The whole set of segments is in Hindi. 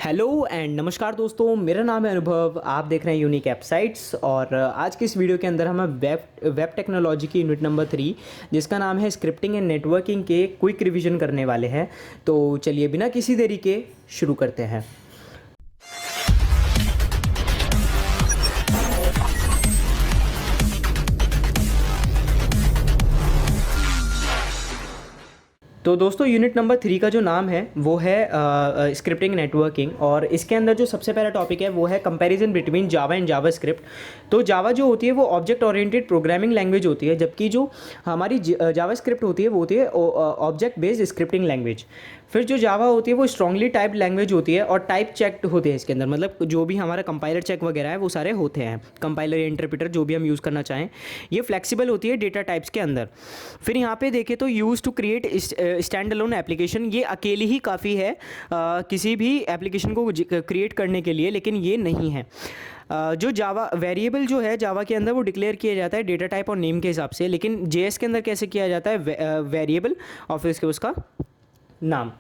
हेलो एंड नमस्कार दोस्तों, मेरा नाम है अनुभव। आप देख रहे हैं यूनिक वेबसाइट्स और आज की इस वीडियो के अंदर हम वेब टेक्नोलॉजी की यूनिट नंबर 3 जिसका नाम है स्क्रिप्टिंग एंड नेटवर्किंग के क्विक रिवीजन करने वाले हैं। तो चलिए बिना किसी देरी के शुरू करते हैं। तो दोस्तों यूनिट नंबर 3 का जो नाम है वो है स्क्रिप्टिंग नेटवर्किंग और इसके अंदर जो सबसे पहला टॉपिक है वो है comparison between Java and Java script. तो जावा जो होती है वो ऑब्जेक्ट ओरिएंटेड प्रोग्रामिंग लैंग्वेज होती है, जबकि जो हमारी जावा स्क्रिप्ट होती है वो होती है ऑब्जेक्ट बेस्ड स्क्रिप्टिंग लैंग्वेज। फिर जो जावा होती है वो स्ट्रांगली टाइप्ड लैंग्वेज होती है और टाइप चेक्ड होते हैं इसके अंदर, मतलब जो भी हमारा कंपाइलर चेक वगैरह है वो सारे होते हैं, कंपाइलर या इंटरप्रेटर जो भी हम यूज़ करना चाहें। ये फ्लेक्सिबल होती है डेटा टाइप्स के अंदर। फिर यहाँ पे देखें तो use to create stand alone application, ये अकेली ही काफ़ी है किसी भी एप्लीकेशन को क्रिएट करने के लिए, लेकिन ये नहीं है। जो जावा वेरिएबल जो है जावा के अंदर वो डिक्लेयर किया जाता है डेटा टाइप और नेम के हिसाब से, लेकिन जेएस के अंदर कैसे किया जाता है वेरिएबल और फिर उसका नाम।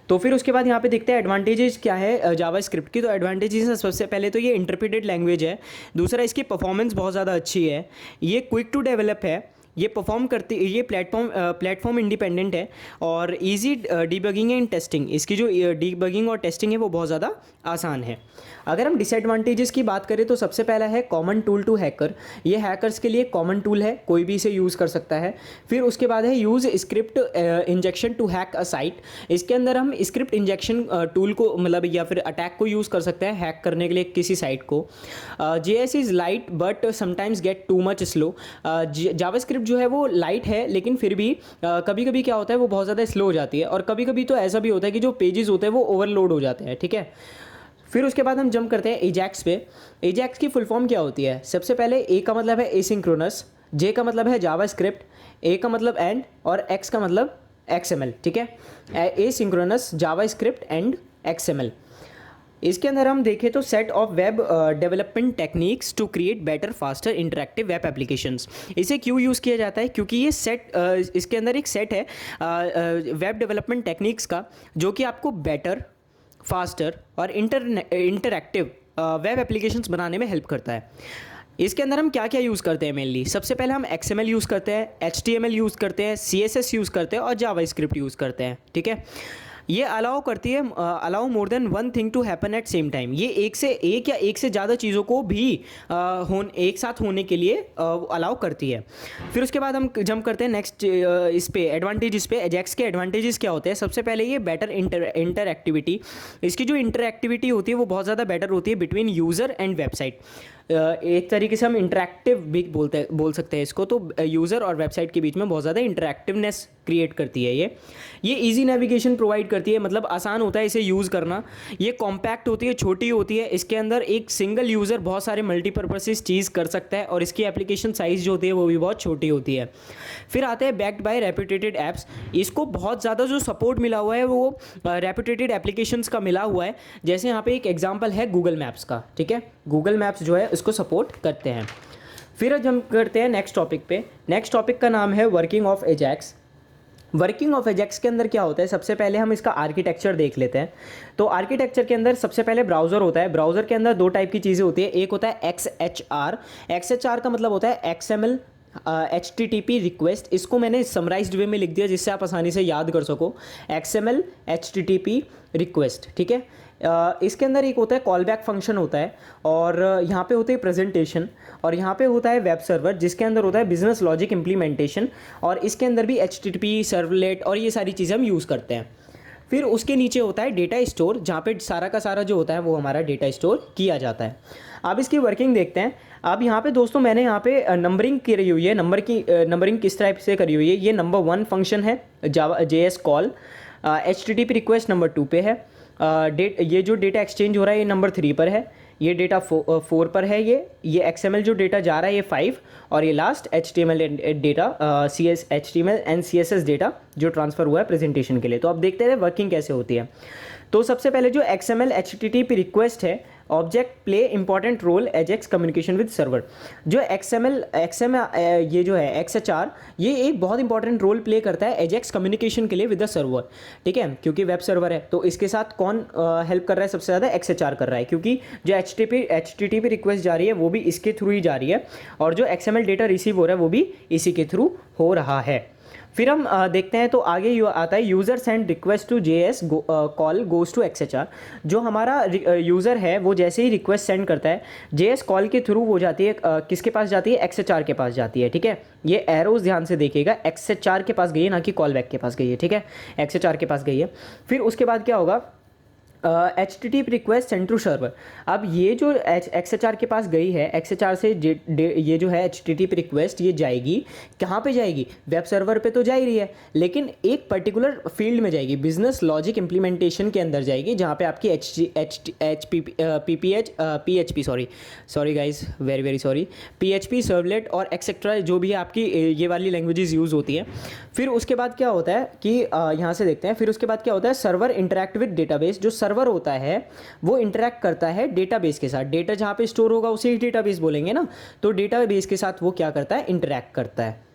तो फिर उसके बाद यहाँ पे देखते हैं एडवांटेजेस क्या है जावा स्क्रिप्ट की। तो एडवांटेजेस है सबसे पहले तो ये इंटरप्रेटेड लैंग्वेज है, दूसरा इसकी परफॉर्मेंस बहुत ज़्यादा अच्छी है, ये क्विक टू डेवलप है, ये परफॉर्म करती, ये प्लेटफॉर्म इंडिपेंडेंट है और इजी डीबगिंग एंड टेस्टिंग, इसकी जो डीबगिंग और टेस्टिंग है वो बहुत ज़्यादा आसान है। अगर हम डिसएडवांटेजेस की बात करें तो सबसे पहला है कॉमन टूल टू हैकर, ये हैकर्स के लिए कॉमन टूल है, कोई भी इसे यूज़ कर सकता है। फिर उसके बाद है use script injection to hack a site, इसके अंदर हम स्क्रिप्ट इंजेक्शन टूल को मतलब या फिर अटैक को यूज़ कर सकते हैं हैक करने के लिए किसी साइट को। JS is light but sometimes get too much slow, JavaScript जो है वो लाइट है लेकिन फिर भी कभी कभी क्या होता है वो बहुत ज़्यादा स्लो हो जाती है और कभी कभी तो ऐसा भी होता है कि जो पेजेस होते हैं वो ओवरलोड हो जाते हैं, ठीक है। फिर उसके बाद हम जंप करते हैं एजैक्स पे। एजैक्स की फुल फॉर्म क्या होती है? सबसे पहले ए का मतलब है एसिंक्रोनस, जे का मतलब है जावा स्क्रिप्ट, ए का मतलब एंड और एक्स का मतलब एक्सएमएल, ठीक है। Asynchronous JavaScript and XML. इसके अंदर हम देखें तो set of web development techniques to create better faster interactive web applications. इसे क्यों यूज़ किया जाता है? क्योंकि ये सेट इसके अंदर एक सेट है वेब डेवलपमेंट टेक्निक्स का जो कि आपको बेटर फास्टर और इंटरैक्टिव वेब एप्लीकेशंस बनाने में हेल्प करता है। इसके अंदर हम क्या क्या यूज़ करते हैं मेनली? सबसे पहले हम XML यूज़ करते हैं, HTML यूज़ करते हैं, CSS यूज़ करते हैं और जावा स्क्रिप्ट यूज़ करते हैं, ठीक है। ये अलाउ करती है allow more than one thing to happen at same time, ये एक से एक या एक से ज़्यादा चीज़ों को भी एक साथ होने के लिए अलाउ करती है। फिर उसके बाद हम जंप करते हैं नेक्स्ट इस पे एडवांटेजेस पे। एजैक्स के एडवांटेजेस क्या होते हैं? सबसे पहले ये बेटर इंटरएक्टिविटी, इसकी जो इंटरएक्टिविटी होती है वो बहुत ज़्यादा बेटर होती है बिटवीन यूज़र एंड वेबसाइट। एक तरीके से हम इंटरैक्टिव भी बोल सकते हैं इसको। तो यूज़र और वेबसाइट के बीच में बहुत ज़्यादा इंटरैक्टिवनेस क्रिएट करती है ये इजी नेविगेशन प्रोवाइड करती है, मतलब आसान होता है इसे यूज़ करना। ये कॉम्पैक्ट होती है, छोटी होती है, इसके अंदर एक सिंगल यूज़र बहुत सारे मल्टीपर्पसेस चीज़ कर सकता है और इसकी एप्लीकेशन साइज़ जो होती है वो भी बहुत छोटी होती है। फिर आते हैं बैक्ड बाय रेप्यूटेटेड ऐप्स, इसको बहुत ज़्यादा जो सपोर्ट मिला हुआ है वो रेप्यूटेटेड एप्लीकेशंस का मिला हुआ है। जैसे यहाँ पे एक एग्जांपल है गूगल मैप्स का, ठीक है। गूगल मैप्स जो है इसको सपोर्ट करते हैं। फिर हम करते हैं नेक्स्ट टॉपिक पे। नेक्स्ट टॉपिक का नाम है working of Ajax. Working of Ajax के अंदर क्या होता है? सबसे पहले हम इसका आर्किटेक्चर देख लेते हैं। तो आर्किटेक्चर के अंदर सबसे पहले ब्राउज़र होता है। ब्राउज़र के अंदर दो टाइप की चीज़ें होती है, एक होता है XHR का मतलब होता है XML HTTP रिक्वेस्ट, इसको मैंने समराइज्ड वे में लिख दिया जिससे आप आसानी से याद कर सको। XML HTTP रिक्वेस्ट, ठीक है। इसके अंदर एक होता है कॉल बैक फंक्शन होता है और यहाँ पे होते हैं प्रेजेंटेशन और यहाँ पे होता है वेब सर्वर जिसके अंदर होता है बिजनेस लॉजिक इम्प्लीमेंटेशन और इसके अंदर भी HTTP सर्वलेट और ये सारी चीज़ें हम यूज़ करते हैं। फिर उसके नीचे होता है डेटा स्टोर जहाँ पे सारा का सारा जो होता है वो हमारा डेटा स्टोर किया जाता है। अब इसकी वर्किंग देखते हैं। अब यहाँ पे दोस्तों मैंने यहाँ पे नंबरिंग करी हुई है, नंबरिंग किस टाइप से करी हुई है? ये नंबर 1 फंक्शन है जावा JS call, HTTP request number 2 पे है, ये जो डेटा एक्सचेंज हो रहा है ये नंबर 3 पर है, ये डेटा 4 पर है, ये XML जो डेटा जा रहा है ये 5 और ये last HTML data HTML and CSS data जो ट्रांसफ़र हुआ है प्रेजेंटेशन के लिए। तो अब देखते हैं वर्किंग कैसे होती है। तो सबसे पहले जो XML HTTP रिक्वेस्ट है, object play important role AJAX communication with server. जो XML ये जो है XHR, ये एक बहुत इंपॉर्टेंट रोल प्ले करता है एजेक्स कम्युनिकेशन के लिए विद द सर्वर, ठीक है, क्योंकि वेब सर्वर है तो इसके साथ कौन हेल्प कर रहा है सबसे ज़्यादा, XHR कर रहा है, क्योंकि जो HTTP रिक्वेस्ट जा रही है वो भी इसके थ्रू ही जा रही है और जो XML डेटा रिसीव हो रहा है वो भी इसी के थ्रू हो रहा है। फिर हम देखते हैं तो आगे आता है user send request to JS call goes to XHR। जो हमारा यूज़र है वो जैसे ही रिक्वेस्ट सेंड करता है JS कॉल के थ्रू वो जाती है किसके पास जाती है, XHR के पास जाती है, ठीक है। ये एरोज ध्यान से देखिएगा, XHR के पास गई है ना कि कॉल बैक के पास गई है, ठीक है, XHR के पास गई है। फिर उसके बाद क्या होगा, HTTP request send to server. अब ये जो XHR के पास गई है, XHR से ये जो है HTTP रिक्वेस्ट ये जाएगी कहाँ पे जाएगी, वेब सर्वर पे तो जा ही रही है, लेकिन एक पर्टिकुलर फील्ड में जाएगी, बिजनेस लॉजिक इंप्लीमेंटेशन के अंदर जाएगी, जहाँ पे आपकी PHP sorry guys, very sorry, PHP servlet और एक्सेट्रा जो भी आपकी ये वाली लैंग्वेजेस यूज़ होती हैं। फिर उसके बाद क्या होता है कि यहाँ से देखते हैं, फिर उसके बाद क्या होता है, सर्वर इंटरेक्ट विद डेटाबेस। जो सर्वर होता है वो इंटरेक्ट करता है डेटाबेस के साथ, डेटा जहाँ पे स्टोर होगा उसे ही डेटाबेस बोलेंगे ना, तो डेटाबेस के साथ वो क्या करता है, इंटरेक्ट करता है।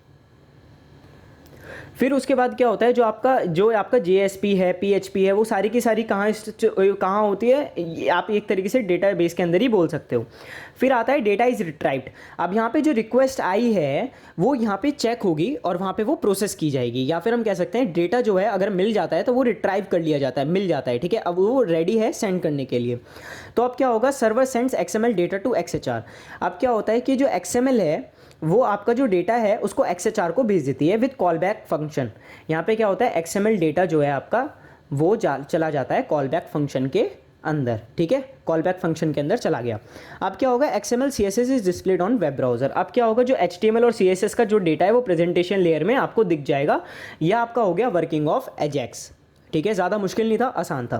फिर उसके बाद क्या होता है, जो आपका JSP है, PHP है, वो सारी की सारी कहाँ होती है, आप एक तरीके से डेटाबेस के अंदर ही बोल सकते हो। फिर आता है डेटा इज़ रिट्राइव्ड। अब यहाँ पे जो रिक्वेस्ट आई है वो यहाँ पे चेक होगी और वहाँ पे वो प्रोसेस की जाएगी, या फिर हम कह सकते हैं डेटा जो है अगर मिल जाता है तो वो रिट्राइव कर लिया जाता है, मिल जाता है, ठीक है, अब वो रेडी है सेंड करने के लिए। तो अब क्या होगा, server sends XML data to XHR। अब क्या होता है कि जो XML है वो आपका जो डेटा है उसको XHR को भेज देती है विद कॉल बैक फंक्शन। यहाँ पे क्या होता है, XML डेटा जो है आपका वो चला जाता है कॉल बैक फंक्शन के अंदर, ठीक है, कॉल बैक फंक्शन के अंदर चला गया। अब क्या होगा, XML CSS is displayed on web browser. अब क्या होगा, जो HTML और CSS का जो डेटा है वो प्रेजेंटेशन लेयर में आपको दिख जाएगा। यह आपका हो गया वर्किंग ऑफ एजेक्स, ठीक है, ज़्यादा मुश्किल नहीं था, आसान था।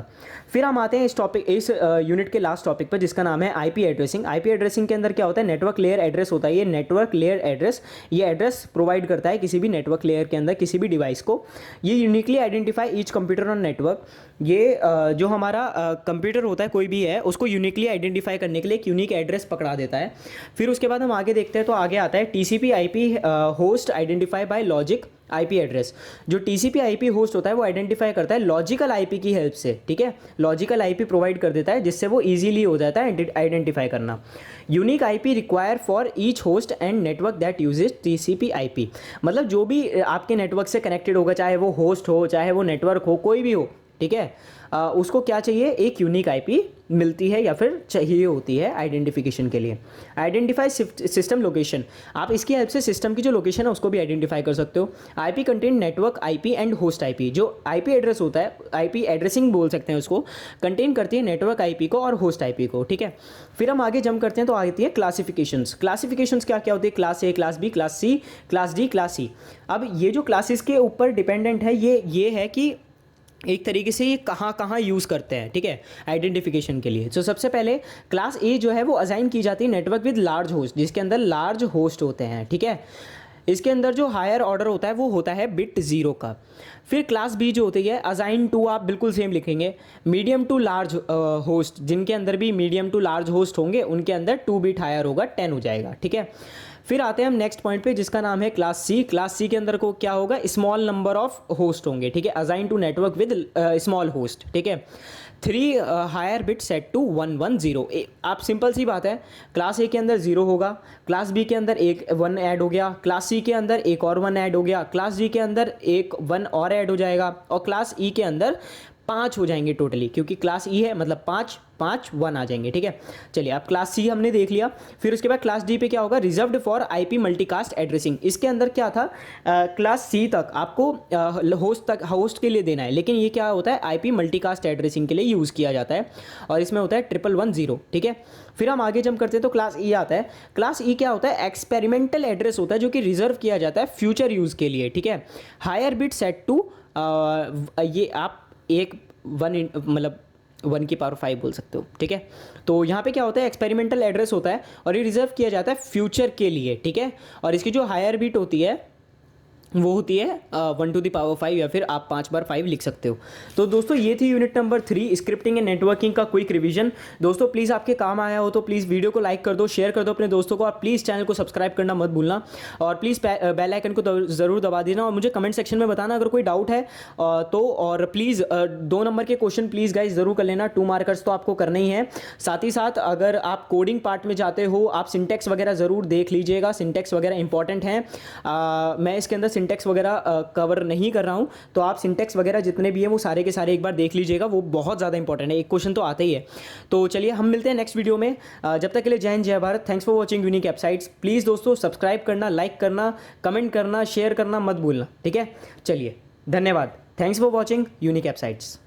फिर हम आते हैं इस यूनिट के लास्ट टॉपिक पर जिसका नाम है IP एड्रेसिंग। IP एड्रेसिंग के अंदर क्या होता है, नेटवर्क लेयर एड्रेस होता है। ये नेटवर्क लेयर एड्रेस, ये एड्रेस प्रोवाइड करता है किसी भी नेटवर्क लेयर के अंदर किसी भी डिवाइस को। ये uniquely identify each computer on network. ये जो हमारा कंप्यूटर होता है कोई भी है उसको यूनिकली आइडेंटिफाई करने के लिए एक यूनिक एड्रेस पकड़ा देता है। फिर उसके बाद हम आगे देखते हैं तो आगे आता है TCP/IP host identify by logic IP address. जो TCP/IP होस्ट होता है वो आइडेंटिफाई करता है लॉजिकल IP की हेल्प से, ठीक है, लॉजिकल IP प्रोवाइड कर देता है जिससे वो इजीली हो जाता है आइडेंटिफाई करना। Unique IP require for each host and network that usage TCP/IP। मतलब जो भी आपके नेटवर्क से कनेक्टेड होगा, चाहे वो होस्ट हो चाहे वो नेटवर्क हो, कोई भी हो, ठीक है, उसको क्या चाहिए, एक यूनिक IP मिलती है या फिर चाहिए होती है आइडेंटिफिकेशन के लिए। आइडेंटिफाई सिस्टम लोकेशन, आप इसकी हेल्प से सिस्टम की जो लोकेशन है उसको भी आइडेंटिफाई कर सकते हो। IP contain network IP and host IP। जो IP एड्रेस होता है, IP एड्रेसिंग बोल सकते हैं उसको, कंटेन करती है नेटवर्क IP को और होस्ट IP को, ठीक है। फिर हम आगे जंप करते हैं तो आती है क्लासिफिकेशंस। क्लासिफिकेशंस क्या क्या होती है, class A, class B, class C, class D, class C। अब ये जो क्लासेस के ऊपर डिपेंडेंट है, ये है कि एक तरीके से ये कहाँ यूज़ करते हैं, ठीक है, आइडेंटिफिकेशन के लिए। तो सबसे पहले क्लास A जो है वो असाइन की जाती है नेटवर्क विद लार्ज होस्ट, जिसके अंदर लार्ज होस्ट होते हैं, ठीक है। इसके अंदर जो हायर ऑर्डर होता है वो होता है बिट 0 का। फिर क्लास B जो होती है असाइन टू, आप बिल्कुल सेम लिखेंगे, मीडियम टू लार्ज होस्ट, जिनके अंदर भी मीडियम टू लार्ज होस्ट होंगे उनके अंदर 2 बिट हायर होगा, 10 हो जाएगा, ठीक है। फिर आते हैं हम नेक्स्ट पॉइंट पे जिसका नाम है क्लास C। क्लास C के अंदर को क्या होगा, स्मॉल नंबर ऑफ होस्ट होंगे, ठीक है, assign to network with small host, ठीक है। 3 हायर बिट सेट टू 110। आप सिंपल सी बात है, क्लास A के अंदर 0 होगा, क्लास B के अंदर एक 1 ऐड हो गया, क्लास C के अंदर एक और 1 ऐड हो गया, क्लास D के अंदर एक 1 और ऐड हो जाएगा, और क्लास E के अंदर 5 हो जाएंगे टोटली, क्योंकि क्लास E है मतलब 5 1 आ जाएंगे, ठीक है। चलिए, अब क्लास C हमने देख लिया। फिर उसके बाद क्लास D पे क्या होगा, reserved for IP multicast addressing. इसके अंदर क्या था, क्लास C तक आपको होस्ट के लिए देना है, लेकिन ये क्या होता है, IP मल्टीकास्ट एड्रेसिंग के लिए यूज़ किया जाता है, और इसमें होता है 111 ठीक है। फिर हम आगे जंप करते हैं तो क्लास E आता है। क्लास E क्या होता है, एक्सपेरिमेंटल एड्रेस होता है जो कि रिजर्व किया जाता है फ्यूचर यूज़ के लिए, ठीक है। हायर बिट सेट टू, ये आप एक 1 की पावर 5 बोल सकते हो, ठीक है। तो यहाँ पे क्या होता है, एक्सपेरिमेंटल एड्रेस होता है और ये रिजर्व किया जाता है फ्यूचर के लिए, ठीक है। और इसकी जो हायर बिट होती है वो होती है 1⁵ या फिर आप 5 बार 5 लिख सकते हो। तो दोस्तों ये थी unit number 3 scripting and networking का क्विक रिवीजन। दोस्तों प्लीज़ आपके काम आया हो तो प्लीज़ वीडियो को लाइक कर दो, शेयर कर दो अपने दोस्तों को, और प्लीज़ चैनल को सब्सक्राइब करना मत भूलना, और प्लीज़ बेल आइकन को ज़रूर दबा देना, और मुझे कमेंट सेक्शन में बताना अगर कोई डाउट है तो। और प्लीज़ 2 नंबर के क्वेश्चन प्लीज़ गाइज ज़रूर कर लेना, 2 मार्कर्स तो आपको करने ही है। साथ ही साथ अगर आप कोडिंग पार्ट में जाते हो, आप सिंटेक्स वगैरह ज़रूर देख लीजिएगा, सिंटेक्स वगैरह इंपॉर्टेंट हैं। मैं इसके अंदर सिंटेक्स वगैरह कवर नहीं कर रहा हूं, तो आप सिंटेक्स वगैरह जितने भी हैं वो सारे के सारे एक बार देख लीजिएगा, वो बहुत ज़्यादा इंपॉर्टेंट है, एक क्वेश्चन तो आता ही है। तो चलिए हम मिलते हैं नेक्स्ट वीडियो में, जब तक के लिए जय हिंद जय Bharat. Thanks for watching unique websites. Please दोस्तों सब्सक्राइब करना, लाइक करना, कमेंट करना, शेयर करना मत भूलना, ठीक है। चलिए धन्यवाद, thanks for watching unique websites.